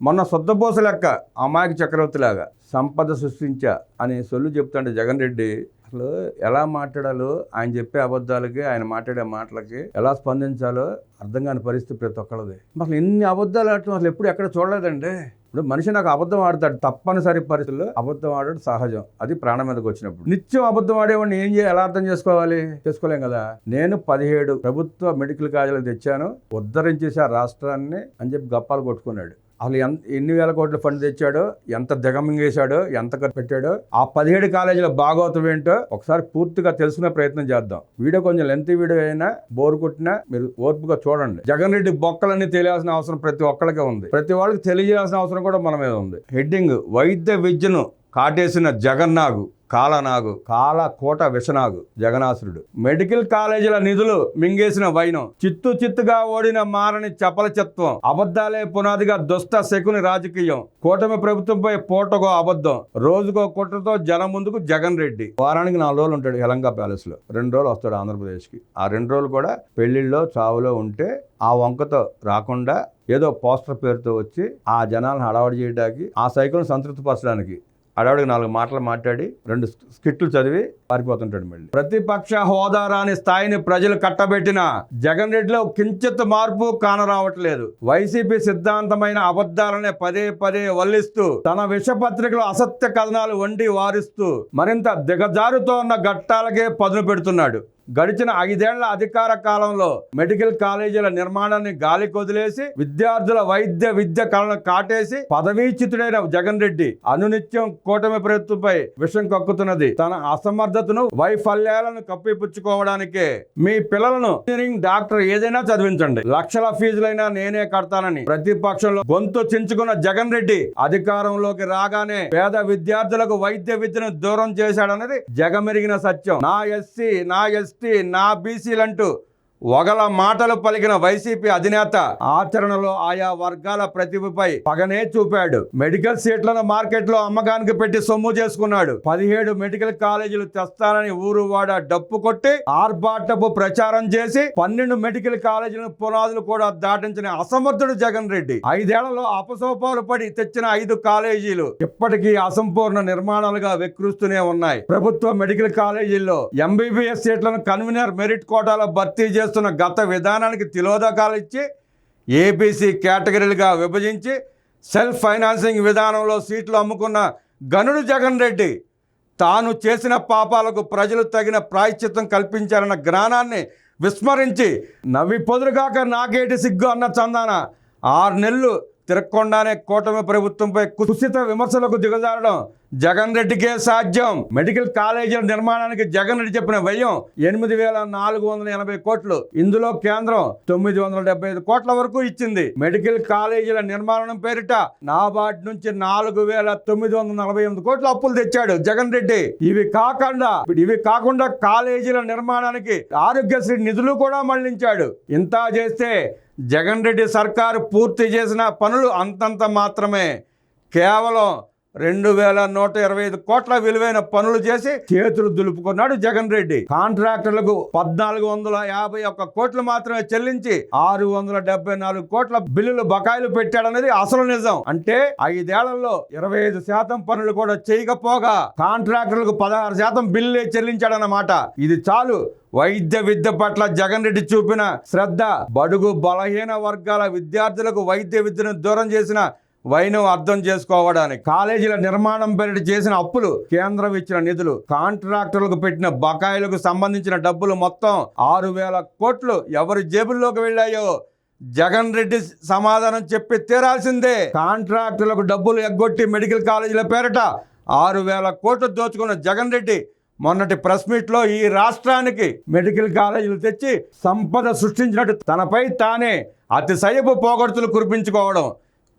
మొన్న సొద్దబోస లెక్క అమాయక చక్రవర్తిలాగా సంపద సృష్టించా అని సొల్లు చెప్తాంటే జగన్ రెడ్డి అసలు ఎలా మాట్లాడాలో, ఆయన చెప్పే అబద్ధాలకి, ఆయన మాట్లాడే మాటలకి ఎలా స్పందించాలో అర్థం కాని పరిస్థితి ప్రతి ఒక్కళ్ళది. అసలు ఎన్ని అబద్ధాలు ఆడటం అసలు ఎప్పుడు ఎక్కడ చూడలేదండి. ఇప్పుడు మనిషి నాకు అబద్ధం ఆడతాడు, తప్పనిసరి పరిస్థితుల్లో అబద్ధం ఆడడం సహజం. అది ప్రాణం మీదకి వచ్చినప్పుడు. నిత్యం అబద్ధం ఆడేవాడిని ఏం చేయాలి, ఎలా అర్థం చేసుకోవాలి? చేసుకోలేం కదా. నేను 17 ప్రభుత్వ మెడికల్ కాలేజీలు తెచ్చాను, ఉద్ధరించేసి రాష్ట్రాన్ని అని చెప్పి గప్పాలు కొట్టుకున్నాడు. అసలు ఎన్ని వేల కోట్ల ఫండ్ తెచ్చాడో, ఎంత దిగమింగేశాడో, ఎంత ఖర్చు పెట్టాడో, ఆ 17 కాలేజీల భాగవతం ఏంటో ఒకసారి పూర్తిగా తెలుసుకునే ప్రయత్నం చేద్దాం. వీడియో కొంచెం లెంత్ వీడియో అయినా బోరు కొట్టినా మీరు ఓర్పుగా చూడండి. జగన్ రెడ్డి బొక్కలన్నీ తెలియాల్సిన అవసరం ప్రతి ఒక్కరికి ఉంది. ప్రతి వాళ్ళకి తెలియజేయాల్సిన అవసరం కూడా మన మీద ఉంది. హెడ్డింగ్: వైద్య విద్యను కాటేసిన జగన్నాగు, కాలనాగు, కాలకోట విషనాగు జగనాసురుడు. మెడికల్ కాలేజీల నిధులు మింగేసిన వైనం, చిత్తుగా ఓడిన మారని చపలచత్వం, అబద్ధాలే పునాదిగా దుష్ట శకుని రాజకీయం, కూటమి ప్రభుత్వంపై పూటకో అబద్ధం, రోజుకో కుట్రతో జనం ముందుకు జగన్ రెడ్డి. వారానికి 4 రోజులు ఉంటాడు యలంగా ప్యాలెస్ లో, 2 రోజులు వస్తాడు ఆంధ్రప్రదేశ్కి. ఆ 2 రోజులు కూడా పెళ్లిళ్ళలో చావులో ఉంటే ఆ వంకతో రాకుండా ఏదో పోస్టర్ పేరుతో వచ్చి ఆ జనాలను హడావడి చేయడానికి, ఆ సైకిల్ని సంతృప్తిపరచడానికి అడవుడికి 4 మాటలు మాట్లాడి 2 స్కిట్లు చదివి పారిపోతుంటాడు. మళ్ళీ ప్రతిపక్ష హోదా రాని స్థాయిని ప్రజలు కట్టబెట్టిన జగన్ రెడ్డిలో కించిత్ మార్పు కానరావట్లేదు. వైసీపీ సిద్ధాంతమైన అబద్ధాలనే పదే వల్లిస్తూ తన విషపత్రికలో అసత్య కథనాలు వండి వారిస్తూ మరింత దిగజారుతో ఉన్న ఘట్టాలకే పదును పెడుతున్నాడు. గడిచిన 5 ఏళ్ల అధికార కాలంలో మెడికల్ కాలేజీల నిర్మాణాన్ని గాలి కొదిలేసి విద్యార్థుల వైద్య విద్య కళను కాటేసి పదవీచ్యుతుడైన జగన్ రెడ్డి అనునిత్యం కూటమి ప్రభుత్వంపై విషం కక్కుతున్నది. తన అసమర్థతను, వైఫల్యాలను కప్పిపుచ్చుకోవడానికే. మీ పిల్లలను ఇంజనీరింగ్, డాక్టర్ ఏదైనా చదివించండి, లక్షల ఫీజులైనా నేనే కడతానని ప్రతిపక్షంలో గొంతు చించుకున్న జగన్ రెడ్డి అధికారంలోకి రాగానే పేద విద్యార్థులకు వైద్య విద్యను దూరం చేశాడన్నది జగమెరిగిన సత్యం. నా ఎస్సీ, నా ఎస్టీ, నా బీసీలంటూ వగల మాటలు పలికిన వైసీపీ అధినేత ఆచరణలో ఆయా వర్గాల ప్రతిభపై పగనే చూపాడు. మెడికల్ సీట్లను మార్కెట్లో అమ్మకానికి పెట్టి సొమ్ము చేసుకున్నాడు. 17 మెడికల్ కాలేజీలు తెస్తానని ఊరు వాడ డప్పు కొట్టి ఆర్భాటపు ప్రచారం చేసి 12 మెడికల్ కాలేజీలను పునాదులు కూడా దాటించిన అసమర్థుడు జగన్ రెడ్డి. 5 ఏళ్లలో అపసోపాలు పడి తెచ్చిన 5 కాలేజీలు ఇప్పటికీ అసంపూర్ణ నిర్మాణాలుగా వెక్కిరిస్తూనే ఉన్నాయి. ప్రభుత్వ మెడికల్ కాలేజీల్లో ఎంబీబీఎస్ సీట్లను కన్వీనర్ మెరిట్ కోటాలో భర్తీ చేస్తున్న గత విధానానికి తిలోదకాలు ఇచ్చి ఏబీసీ కేటగిరీలుగా విభజించి సెల్ఫ్ ఫైనాన్సింగ్ విధానంలో సీట్లు అమ్ముకున్న గనుడు జగన్ రెడ్డి తాను చేసిన పాపాలకు ప్రజలు తగిన ప్రాయశ్చిత్తం కల్పించారన్న జ్ఞానాన్ని విస్మరించి నవ్వి పొదురుగాక నాకేటి సిగ్గు అన్న చందాన 6 నెలలు తిరగకుండానే కూటమి ప్రభుత్వంపై కుసిత విమర్శలకు దిగజారడం జగన్ రెడ్డికే సాధ్యం. మెడికల్ కాలేజీల నిర్మాణానికి జగన్ రెడ్డి చెప్పిన వ్యయం 8,480 కోట్లు. ఇందులో కేంద్రం 975 కోట్ల వరకు ఇచ్చింది. మెడికల్ కాలేజీల నిర్మాణం పేరిట నాబార్డ్ నుంచి 4,948 కోట్ల అప్పులు తెచ్చాడు జగన్ రెడ్డి. ఇవి కాకుండా కాలేజీల నిర్మాణానికి ఆరోగ్యశ్రీ నిధులు కూడా మళ్లించాడు. ఇంత చేస్తే జగన్ రెడ్డి సర్కారు పూర్తి చేసిన పనులు అంతంత మాత్రమే. కేవలం 2,125 కోట్ల విలువైన పనులు చేసి చేతులు దులుపుకున్నాడు జగన్ రెడ్డి. కాంట్రాక్టర్లకు 1,451 కోట్లు మాత్రమే చెల్లించి 674 కోట్ల బిల్లులు బకాయిలు పెట్టాడనేది అసలు నిజం. అంటే 5 ఏళ్లలో 25% పనులు కూడా చేయకపోగా కాంట్రాక్టర్లకు 16% బిల్లులే చెల్లించాడన్నమాట. ఇది చాలు వైద్య విద్య పట్ల జగన్ రెడ్డి చూపిన శ్రద్ధ. బడుగు బలహీన వర్గాల విద్యార్థులకు వైద్య విద్యను దూరం చేసిన వైనం అర్థం చేసుకోవడానికి. కాలేజీల నిర్మాణం పేరిట చేసిన అప్పులు, కేంద్రం ఇచ్చిన నిధులు, కాంట్రాక్టర్లకు పెట్టిన బకాయిలకు సంబంధించిన డబ్బులు మొత్తం 6,000 కోట్లు ఎవరి జేబుల్లోకి వెళ్ళాయో జగన్ రెడ్డి సమాధానం చెప్పి తీరాల్సిందే. కాంట్రాక్టర్లకు డబ్బులు ఎగ్గొట్టి మెడికల్ కాలేజీల పేరిట 6,000 కోట్లు దోచుకున్న జగన్ రెడ్డి మొన్నటి ప్రెస్ మీట్ లో ఈ రాష్ట్రానికి మెడికల్ కాలేజీలు తెచ్చి సంపద సృష్టించినట్టు తనపై తానే అతిశయపు పోగొడుతులు కురిపించుకోవడం,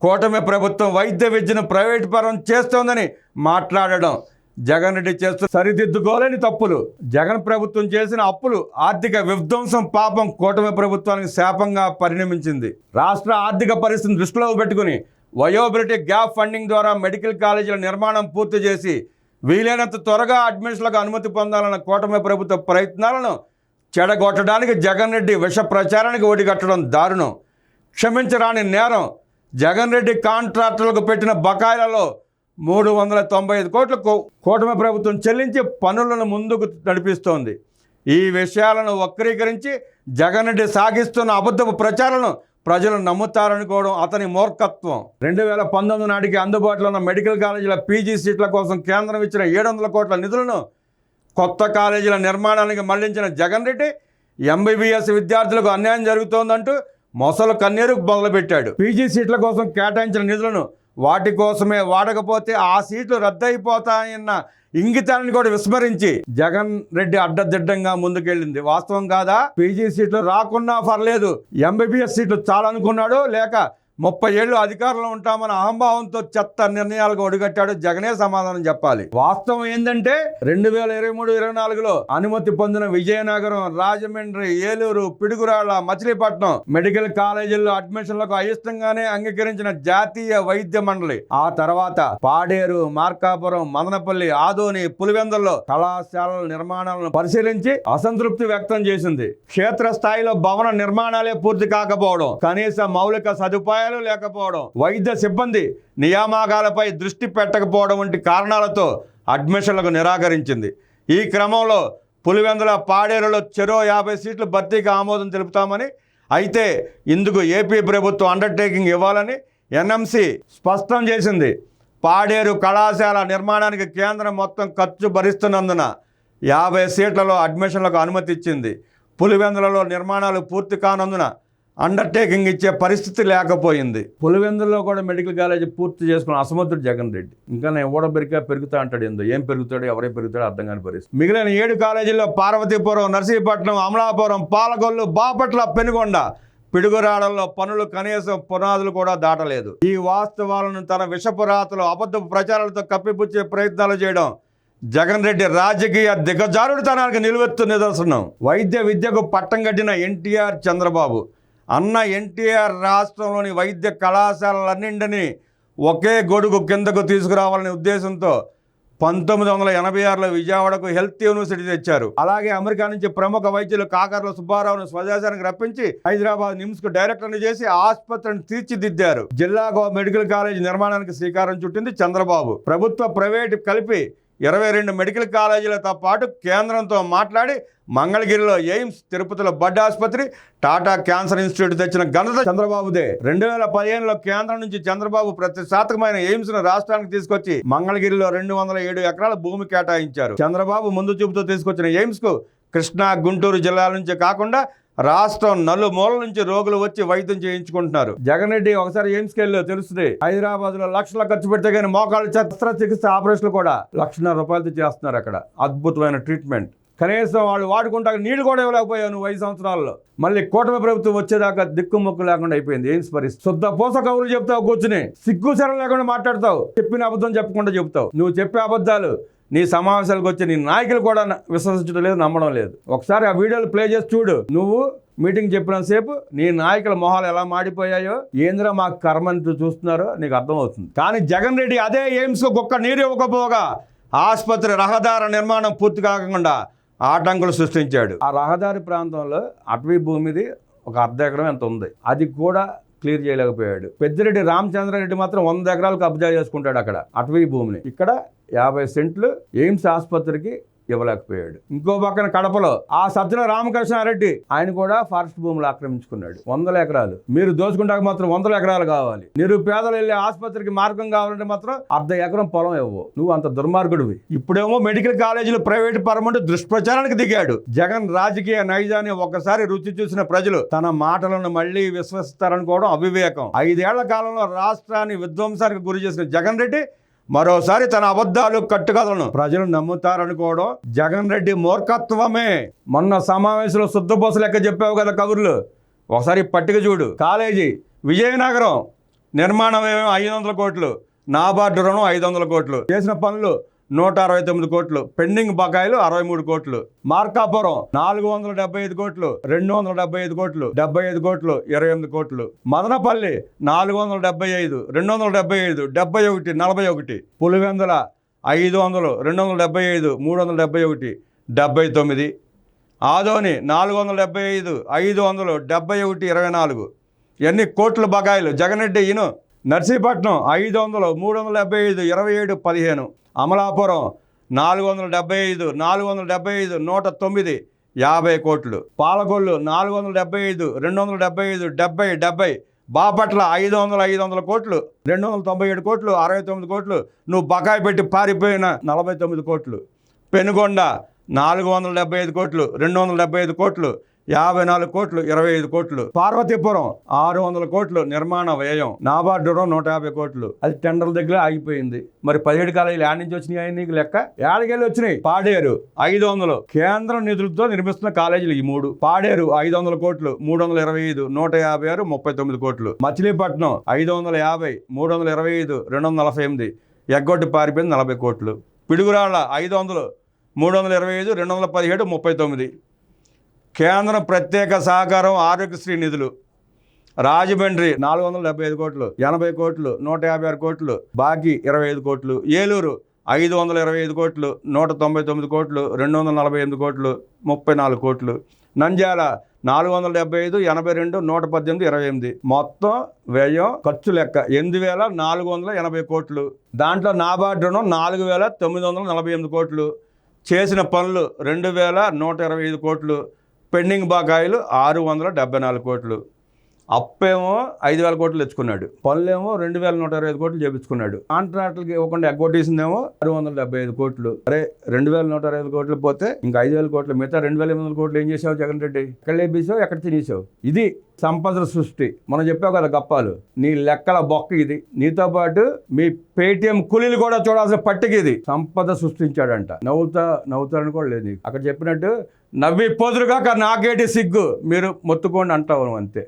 కూటమి ప్రభుత్వం వైద్య విద్యను ప్రైవేటు పరం చేస్తోందని మాట్లాడడం జగన్ రెడ్డి చేస్తూ సరిదిద్దుకోలేని తప్పులు. జగన్ ప్రభుత్వం చేసిన అప్పులు, ఆర్థిక విధ్వంసం పాపం కూటమి ప్రభుత్వానికి శాపంగా పరిణమించింది. రాష్ట్ర ఆర్థిక పరిస్థితిని దృష్టిలో పెట్టుకుని వయోబిలిటీ గ్యాప్ ఫండింగ్ ద్వారా మెడికల్ కాలేజీల నిర్మాణం పూర్తి చేసి వీలైనంత త్వరగా అడ్మిషన్లకు అనుమతి పొందాలన్న కూటమి ప్రభుత్వ ప్రయత్నాలను చెడగొట్టడానికి జగన్ రెడ్డి విష ప్రచారానికి ఒడిగట్టడం దారుణం, క్షమించరాని నేరం. జగన్ రెడ్డి కాంట్రాక్టర్లకు పెట్టిన బకాయిలలో 395 కోట్లు కూటమి ప్రభుత్వం చెల్లించి పనులను ముందుకు నడిపిస్తోంది. ఈ విషయాలను వక్రీకరించి జగన్ రెడ్డి సాగిస్తున్న అబద్ధపు ప్రచారాలను ప్రజలు నమ్ముతారనుకోవడం అతని మూర్ఖత్వం. 2019 నాటికి అందుబాటులో ఉన్న మెడికల్ కాలేజీల పీజీ సీట్ల కోసం కేంద్రం ఇచ్చిన 700 కోట్ల నిధులను కొత్త కాలేజీల నిర్మాణానికి మళ్లించిన జగన్ రెడ్డి ఎంబీబీఎస్ విద్యార్థులకు అన్యాయం జరుగుతోందంటూ మొసలు కన్నీరు మొదలుపెట్టాడు. పీజీ సీట్ల కోసం కేటాయించిన నిధులను వాటి కోసమే వాడకపోతే ఆ సీట్లు రద్దయిపోతాయన్న ఇంగితాన్ని కూడా విస్మరించి జగన్ రెడ్డి అడ్డదిడ్డంగా ముందుకెళ్ళింది. వాస్తవం కాదా? పీజీ సీట్లు రాకున్నా పర్లేదు, ఎంబీబీఎస్ సీట్లు చాలనుకున్నాడు, లేక 30 ఏళ్ళు అధికారంలో ఉంటామన్న అహంభావంతో చెత్త నిర్ణయాలకు ఒడిగట్టాడు జగనే సమాధానం చెప్పాలి. వాస్తవం ఏంటంటే 2023-24లో అనుమతి పొందిన విజయనగరం, రాజమండ్రి, ఏలూరు, పిడుగురాళ్ల, మచిలీపట్నం మెడికల్ కాలేజీల్లో అడ్మిషన్లకు అయిష్టంగానే అంగీకరించిన జాతీయ వైద్య మండలి ఆ తర్వాత పాడేరు, మార్కాపురం, మదనపల్లి, ఆదోని, పులివెందుల్లో కళాశాలల నిర్మాణాలను పరిశీలించి అసంతృప్తి వ్యక్తం చేసింది. క్షేత్రస్థాయిలో భవన నిర్మాణాలే పూర్తి కాకపోవడం, కనీస మౌలిక సదుపాయాలు లేకపోవడం, వైద్య సిబ్బంది నియామకాలపై దృష్టి పెట్టకపోవడం వంటి కారణాలతో అడ్మిషన్లకు నిరాకరించింది. ఈ క్రమంలో పులివెందుల, పాడేరులో చెరో 50 సీట్లు భర్తీకి ఆమోదం తెలుపుతామని, అయితే ఇందుకు ఏపీ ప్రభుత్వం అండర్టేకింగ్ ఇవ్వాలని ఎన్ఎంసీ స్పష్టం చేసింది. పాడేరు కళాశాల నిర్మాణానికి కేంద్రం మొత్తం ఖర్చు భరిస్తున్నందున 50 సీట్లలో అడ్మిషన్లకు అనుమతి ఇచ్చింది. పులివెందులలో నిర్మాణాలు పూర్తి కానందున అండర్టేకింగ్ ఇచ్చే పరిస్థితి లేకపోయింది. పులివెందుల్లో కూడా మెడికల్ కాలేజీ పూర్తి చేసుకున్న అసమర్థుడు జగన్ రెడ్డి. ఇంకా నేను పెరుగుతా అంటాడు. ఏం పెరుగుతాడో, ఎవరే పెరుగుతాడో అర్థం కాని పరిస్థితి. మిగిలిన 7 కాలేజీల్లో పార్వతీపురం, నర్సీపట్నం, అమలాపురం, పాలకొల్లు, బాపట్ల, పెనుగొండ, పిడుగురాడల్లో పనులు కనీసం పునాదులు కూడా దాటలేదు. ఈ వాస్తవాలను తన విషపురాతలు, అబద్ధపు ప్రచారాలతో కప్పిపుచ్చే ప్రయత్నాలు చేయడం జగన్ రెడ్డి రాజకీయ దిగజారుడుతనానికి నిలువెత్తు నిదర్శనం. వైద్య విద్యకు పట్టం కట్టిన ఎన్టీఆర్, చంద్రబాబు అన్న ఎన్టీఆర్ రాష్ట్రంలోని వైద్య కళాశాలలన్నింటినీ ఒకే గొడుగు కిందకు తీసుకురావాలనే ఉద్దేశంతో 1986లో విజయవాడకు హెల్త్ యూనివర్సిటీ తెచ్చారు. అలాగే అమెరికా నుంచి ప్రముఖ వైద్యులు కాకర్ల సుబ్బారావును స్వదేశానికి రప్పించి హైదరాబాద్ నిమ్స్కు డైరెక్టర్ని చేసి ఆసుపత్రిని తీర్చిదిద్దారు. జిల్లాకు మెడికల్ కాలేజ్ నిర్మాణానికి శ్రీకారం చుట్టింది చంద్రబాబు. ప్రభుత్వ, ప్రైవేటు కలిపి 22 మెడికల్ కాలేజీలతో పాటు కేంద్రంతో మాట్లాడి మంగళగిరిలో ఎయిమ్స్, తిరుపతిలో బడ్ ఆసుపత్రి, టాటా క్యాన్సర్ ఇన్స్టిట్యూట్ తెచ్చిన ఘనత చంద్రబాబుదే. 2015లో కేంద్రం నుంచి చంద్రబాబు ప్రతిష్టాత్మకమైన ఎయిమ్స్ను రాష్ట్రానికి తీసుకొచ్చి మంగళగిరిలో 207 ఎకరాల భూమి కేటాయించారు. చంద్రబాబు ముందు చూపుతో తీసుకొచ్చిన ఎయిమ్స్కు కృష్ణా, గుంటూరు జిల్లాల నుంచి కాకుండా రాష్ట్రం నలుమూల నుంచి రోగులు వచ్చి వైద్యం చేయించుకుంటున్నారు. జగన్ రెడ్డి ఒకసారి ఎయిమ్స్కి వెళ్ళి తెలుస్తుంది. హైదరాబాద్ లో లక్షల ఖర్చు పెడితే కానీ మోకాళ్ళ శస్త్రచికిత్స ఆపరేషన్లు కూడా ₹1,50,000 చేస్తున్నారు. అక్కడ అద్భుతమైన ట్రీట్మెంట్. కనీసం వాళ్ళు వాడుకుంటాక నీళ్లు కూడా ఇవ్వలేకపోయావు నువ్వు 5 సంవత్సరాల్లో. మళ్ళీ కూటమి ప్రభుత్వం వచ్చేదాకా దిక్కుముక్కు లేకుండా అయిపోయింది ఎయిమ్స్ పరిస్థితి. శుద్ధ పోస కవులు చెప్తావు, కూర్చుని సిగ్గు శరం లేకుండా మాట్లాడతావు. చెప్పిన అబద్ధం చెప్పకుండా చెప్తావు. నువ్వు చెప్పే అబద్ధాలు నీ సమావేశాలకు వచ్చి నీ నాయకులు కూడా విశ్వసించడం లేదు, నమ్మడం లేదు. ఒకసారి ఆ వీడియోలు ప్లే చేసి చూడు. నువ్వు మీటింగ్ చెప్పినంతసేపు నీ నాయకుల మొహాలు ఎలా మాడిపోయాయో, ఏంద్రా మాకు కర్మని చూస్తున్నారో నీకు అర్థమవుతుంది. కానీ జగన్ రెడ్డి అదే ఎయిమ్స్ ఒక్క నీరు ఇవ్వకపోగా ఆసుపత్రి రహదారి నిర్మాణం పూర్తి కాకుండా ఆటంకులు సృష్టించాడు. ఆ రహదారి ప్రాంతంలో అటవీ భూమిది ఒక 1/2 ఎకరం ఎంత ఉంది, అది కూడా క్లియర్ చేయలేకపోయాడు. పెద్దిరెడ్డి రామచంద్రారెడ్డి మాత్రం 100 ఎకరాలు కబ్జా చేసుకుంటాడు అక్కడ అటవీ భూమిని. ఇక్కడ 50 సెంట్లు ఎయిమ్స్ ఆసుపత్రికి ఇవ్వలేకపోయాడు. ఇంకో పక్కన కడపలో ఆ సజ్జల రామకృష్ణారెడ్డి ఆయన కూడా ఫారెస్ట్ భూములు ఆక్రమించుకున్నాడు. 100 ఎకరాలు. మీరు దోచుకుంటాక మాత్రం 100 ఎకరాలు కావాలి. నిరుపేదలు వెళ్ళే ఆసుపత్రికి మార్గం కావాలంటే మాత్రం 1/2 ఎకరం పొలం ఇవ్వవు. నువ్వు అంత దుర్మార్గుడివి. ఇప్పుడేమో మెడికల్ కాలేజీలు ప్రైవేటు పరమంటూ దుష్ప్రచారానికి దిగాడు. జగన్ రాజకీయ నైజాన్ని ఒకసారి రుచి చూసిన ప్రజలు తన మాటలను మళ్లీ విశ్వసిస్తారనుకోవడం అవివేకం. 5 ఏళ్ల కాలంలో రాష్ట్రాన్ని విధ్వంసానికి గురి చేసిన జగన్ రెడ్డి మరోసారి తన అబద్ధాలు, కట్టుకథలను ప్రజలు నమ్ముతారనుకోవడం జగన్ రెడ్డి మూర్ఖత్వమే. మొన్న సమావేశంలో శుద్ధపోస లెక్క చెప్పావు కదా కబుర్లు, ఒకసారి పట్టిక చూడు. కాలేజీ విజయనగరం నిర్మాణం ఏమో 500 కోట్లు, నాబార్డు రుణం 500 కోట్లు, చేసిన పనులు 169 కోట్లు, పెండింగ్ బకాయిలు 63 కోట్లు. మార్కాపురం 475 కోట్లు, 275 కోట్లు, 75 కోట్లు, 28 కోట్లు. మదనపల్లి 475, 275, 71, 41. పులివెందుల 500, 275, 371, 79. ఆదోని 475, 500, 71, 24. ఎన్ని కోట్ల బకాయిలు. జగన్ రెడ్డి నర్సీపట్నం 500, 375, 27, 15. అమలాపురం 475, 475, 109, 50 కోట్లు. పాలకొల్లు 475, 275, 70, 70. బాపట్ల 500, 500 కోట్లు, 297 కోట్లు, 69 కోట్లు. నువ్వు బకాయి పెట్టి పారిపోయిన 49 కోట్లు. పెనుగొండ 475 కోట్లు, 275 కోట్లు, 54 కోట్లు, 25 కోట్లు. పార్వతీపురం 600 కోట్లు నిర్మాణ వ్యయం. నాబార్డు రుణం 150 కోట్లు. అది టెండర్ల దగ్గర ఆగిపోయింది. మరి 17 కాలేజీలు యాడ్ నుంచి వచ్చినాయి నీకు లెక్క? ఏడకెళ్ళి వచ్చినాయి. పాడేరు 500, కేంద్రం నిధులతో నిర్మిస్తున్న కాలేజీలు ఈ 3. పాడేరు 500 కోట్లు, 325, 156, 39 కోట్లు. మచిలీపట్నం 550, 325, 248. ఎగ్గొట్టి పారిపోయింది 40 కోట్లు. పిడుగురాళ్ళ 500, 325, 217, 39. కేంద్రం ప్రత్యేక సహకారం ఆరోగ్యశ్రీ నిధులు. రాజమండ్రి 475 కోట్లు, 80 కోట్లు, 156 కోట్లు, బాకీ 25 కోట్లు. ఏలూరు 525 కోట్లు, 199 కోట్లు, 248 కోట్లు, 34 కోట్లు. నంద్యాల 475, 82, 118, 28. మొత్తం వ్యయం ఖర్చు లెక్క 8,480 కోట్లు. దాంట్లో నాబార్డు రుణం 4,948 కోట్లు. చేసిన పనులు 2,125 కోట్లు. పెండింగ్ బకాయిలు 674 కోట్లు. అప్పేమో 5,000 కోట్లు తెచ్చుకున్నాడు. పనులేమో 2,125 కోట్లు చేపించుకున్నాడు. కాంట్రాక్టులకి ఇవ్వకుండా ఎగ్గొట్టేసిందేమో 675 కోట్లు. అరే 2,125 కోట్లు పోతే ఇంకా 5,000 కోట్లు, మిగతా 2,800 కోట్లు ఏం చేసావు జగన్ రెడ్డి? ఎక్కడ లేపేసావు, ఎక్కడ తినేసావు? ఇది సంపద సృష్టి. మనం చెప్పావు కదా గప్పాలు, నీ లెక్కల బొక్క ఇది. నీతో పాటు మీ పేటిఎం కూలీలు కూడా చూడాల్సిన పట్టిక ఇది. సంపద సృష్టించాడంట. నవ్వుతారని కూడా లేదు. అక్కడ చెప్పినట్టు నవ్వి పోదురుగా నాకేటి సిగ్గు, మీరు మొత్తుకోండి అంటావు అంతే.